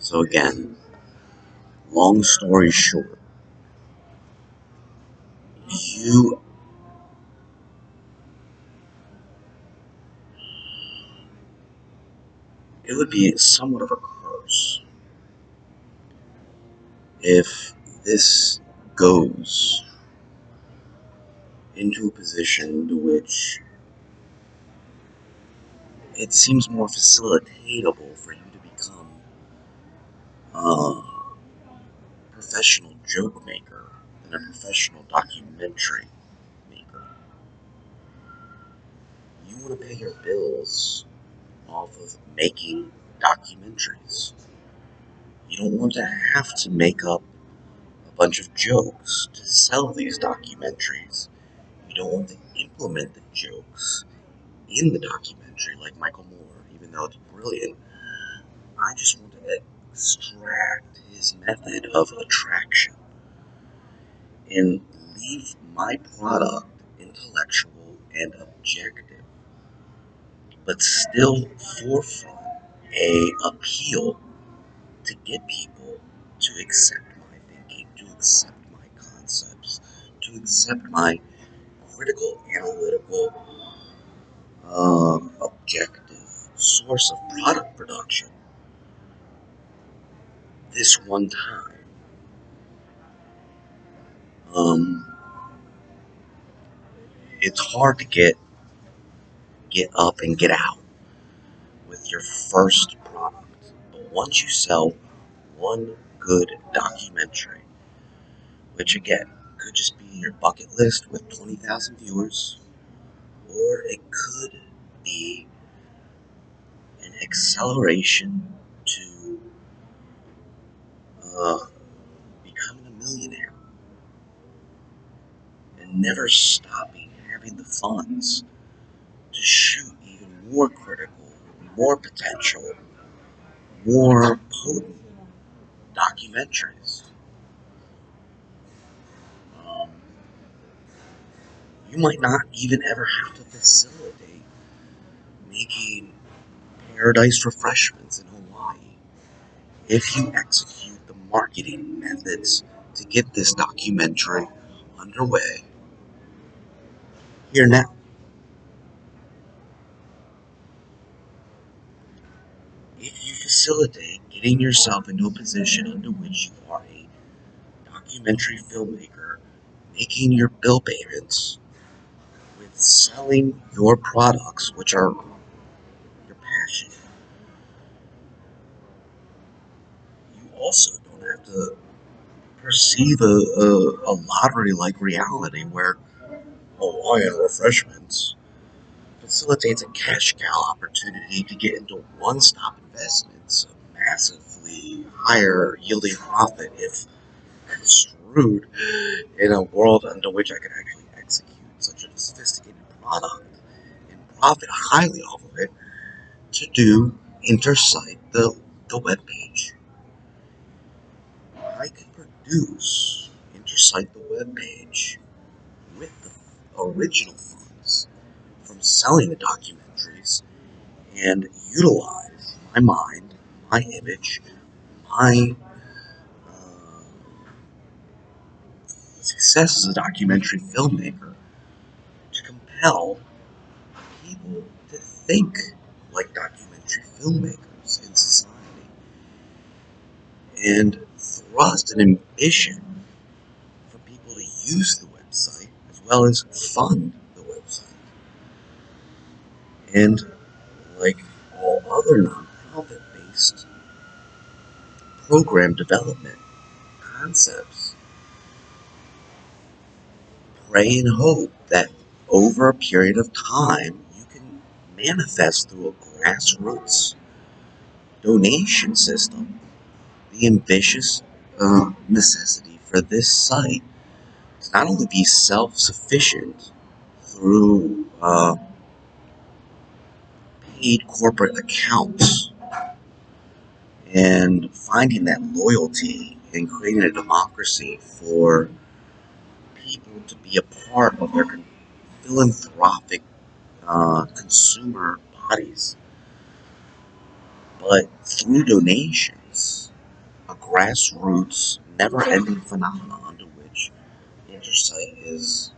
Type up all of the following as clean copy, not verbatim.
So again, long story short, you it would be somewhat of a curse if this goes into a position to which it seems more facilitatable for you to become a professional joke maker than a professional documentary maker. You want to pay your bills off of making documentaries. You don't want to have to make up a bunch of jokes to sell these documentaries. You don't want to implement the jokes in the documentary like Michael Moore, even though it's brilliant. I just want to extract his method of attraction and leave my product intellectual and objective, but still forefront a appeal to get people to accept my thinking, to accept my concepts, to accept my critical, analytical, objective source of product production this one time. Um, it's hard to get up and get out with your first product, but once you sell one good documentary, which again could just be your bucket list with 20,000 viewers, or it could be an acceleration to uh, becoming a millionaire and never stopping having the funds to shoot even more critical, more potential, more potent documentaries. Um, you might not even ever have to facilitate making paradise refreshments in Hawaii if you execute the marketing methods to get this documentary underway here now. If you facilitate getting yourself into a position under which you are a documentary filmmaker, making your bill payments with selling your products, which are your passion, you also don't have to perceive a lottery like reality where Hawaiian refreshments facilitates a cash cow opportunity to get into one stop investments, a massively higher yielding profit if construed in a world under which I could actually execute such a sophisticated product and profit highly off of it to do Intercite, the web page. I could produce Intercite, the web page, with the original funds from selling the documentaries and utilize my mind, my image, my uh, success as a documentary filmmaker to compel people to think like documentary filmmakers in society and thrust an ambition for people to use the website as well as fund the website. And like all other nonprofit based program development concepts, pray and hope that over a period of time you can manifest through a grassroots donation system the ambitious necessity for this site to not only be self-sufficient through paid corporate accounts and finding that loyalty and creating a democracy for people to be a part of their philanthropic consumer bodies, but through donations grassroots, never-ending phenomena under which Intersight is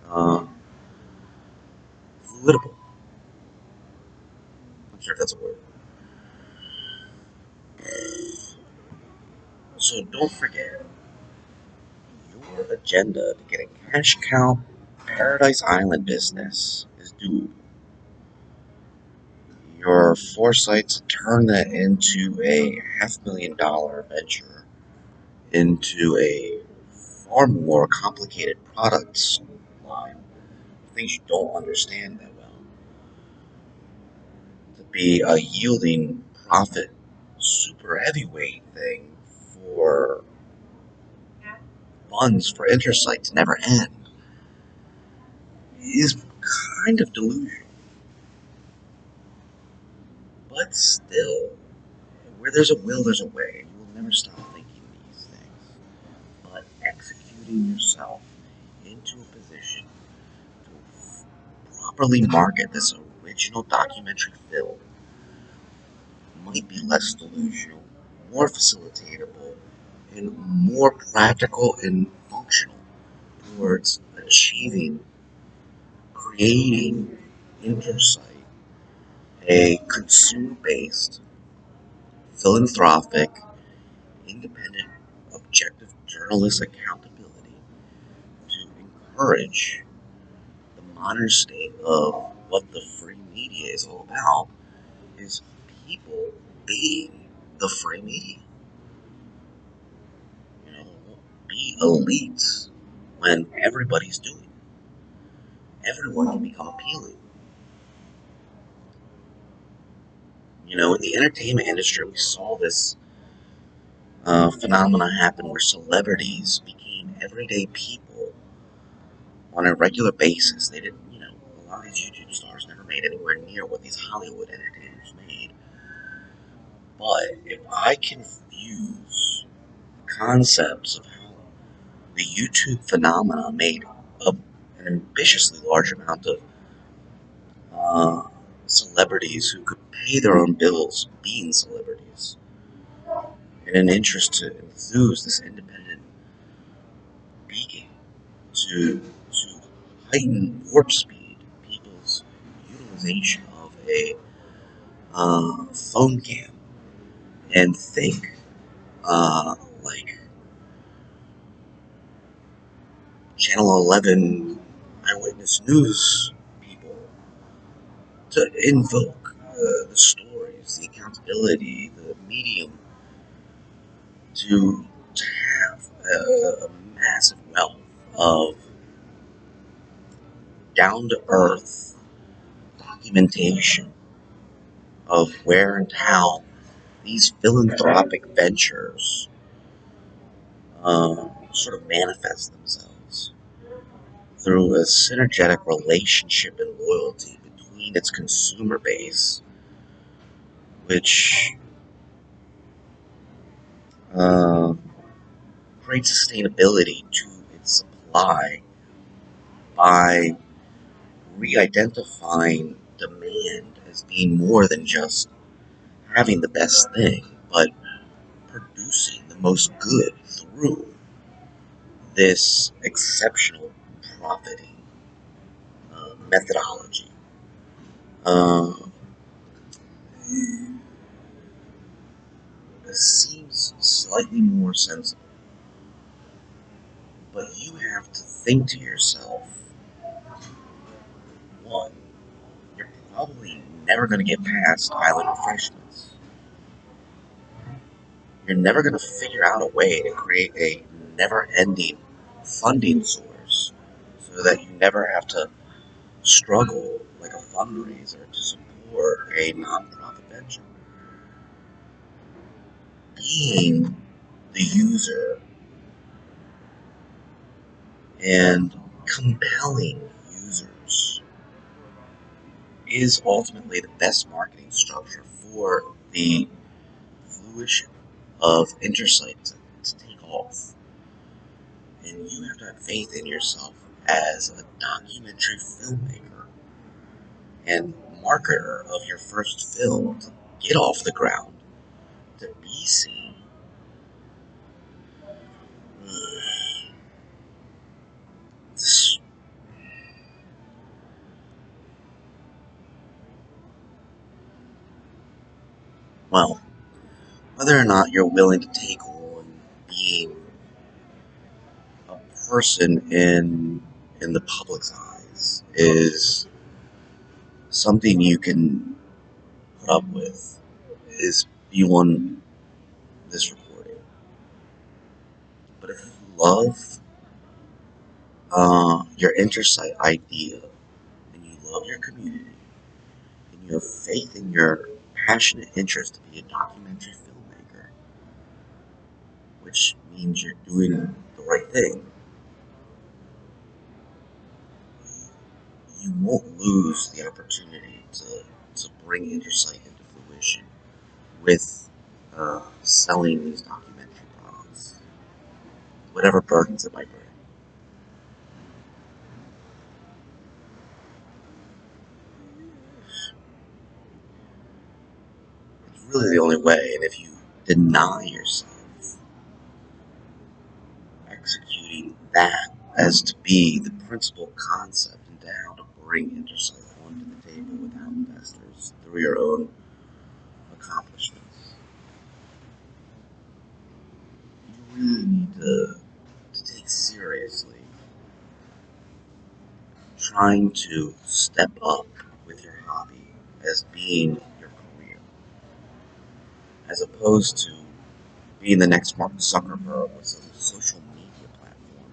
uh, fluidable. I'm sure if that's a word. So don't forget, your agenda to get a cash cow Paradise Island business is doomed. Your foresight to turn that into a $500,000 venture into a far more complicated products line, things you don't understand that well, to be a yielding profit super heavyweight thing for funds for Intersight to never end is kind of delusional. But still, where there's a will, there's a way. You will never stop thinking these things. But executing yourself into a position to properly market this original documentary film might be less delusional, more facilitatable, and more practical and functional towards achieving, creating Intersight, a consumer based, philanthropic, independent, objective journalist accountability to encourage the modern state of what the free media is all about is people being the free media. You know, be elites when everybody's doing it. Everyone can become appealing. You know, in the entertainment industry, we saw this phenomena happen where celebrities became everyday people on a regular basis. They didn't, you know, a lot of these YouTube stars never made anywhere near what these Hollywood entertainers made. But if I can fuse concepts of how the YouTube phenomena made an ambitiously large amount of uh, celebrities who could pay their own bills being celebrities, in an interest to enthuse this independent being, to heighten warp speed people's utilization of a phone cam and think like Channel 11 eyewitness news people to invoke the stories, the accountability, the medium to have a massive wealth of down to earth documentation of where and how these philanthropic ventures sort of manifest themselves through a synergetic relationship and loyalty between its consumer base, which uh, creates sustainability to its supply by re-identifying demand as being more than just having the best thing, but producing the most good through this exceptional profiting methodology. Uh, this seems slightly more sensible, but you have to think to yourself, one, you're probably never going to get past island refreshments. You're never going to figure out a way to create a never ending funding source so that you never have to struggle like a fundraiser to support a nonprofit venture. Being the user and compelling users is ultimately the best marketing structure for the fruition of Intersight to take off. And you have to have faith in yourself as a documentary filmmaker and marketer of your first film to get off the ground, to be seen, This, well, whether or not you're willing to take on being a person in the public's eyes is something you can put up with. Is you on this recording. But if you love your Intersight idea and you love your community and you have faith in your passionate interest to be a documentary filmmaker, which means you're doing the right thing, you won't lose the opportunity to bring Intersight into fruition with selling these documentary products, whatever burdens it might bring. It's really the only way, and if you deny yourself executing that as to be the principal concept and to how to bring Intersight onto the table without investors through your own accomplishments, you really need to take seriously trying to step up with your hobby as being your career, as opposed to being the next Mark Zuckerberg with some social media platform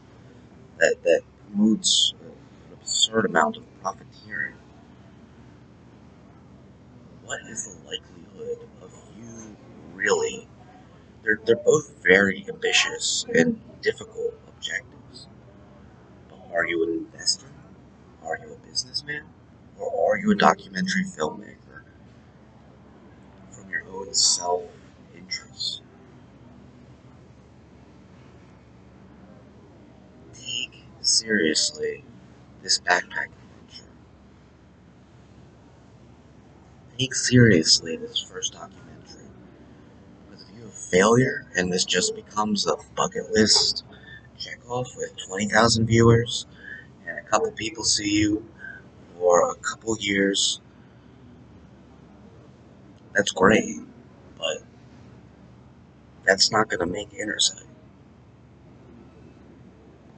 that promotes an absurd amount of profiteering. What is the likelihood of you really? They're both very ambitious and difficult objectives. But are you an investor? Are you a businessman? Or are you a documentary filmmaker from your own self interest? Take seriously this backpacking venture. Take seriously this first documentary. Because if you have failure and this just becomes a bucket list check off with 20,000 viewers and a couple people see you for a couple years, that's great. But that's not going to make Intersight.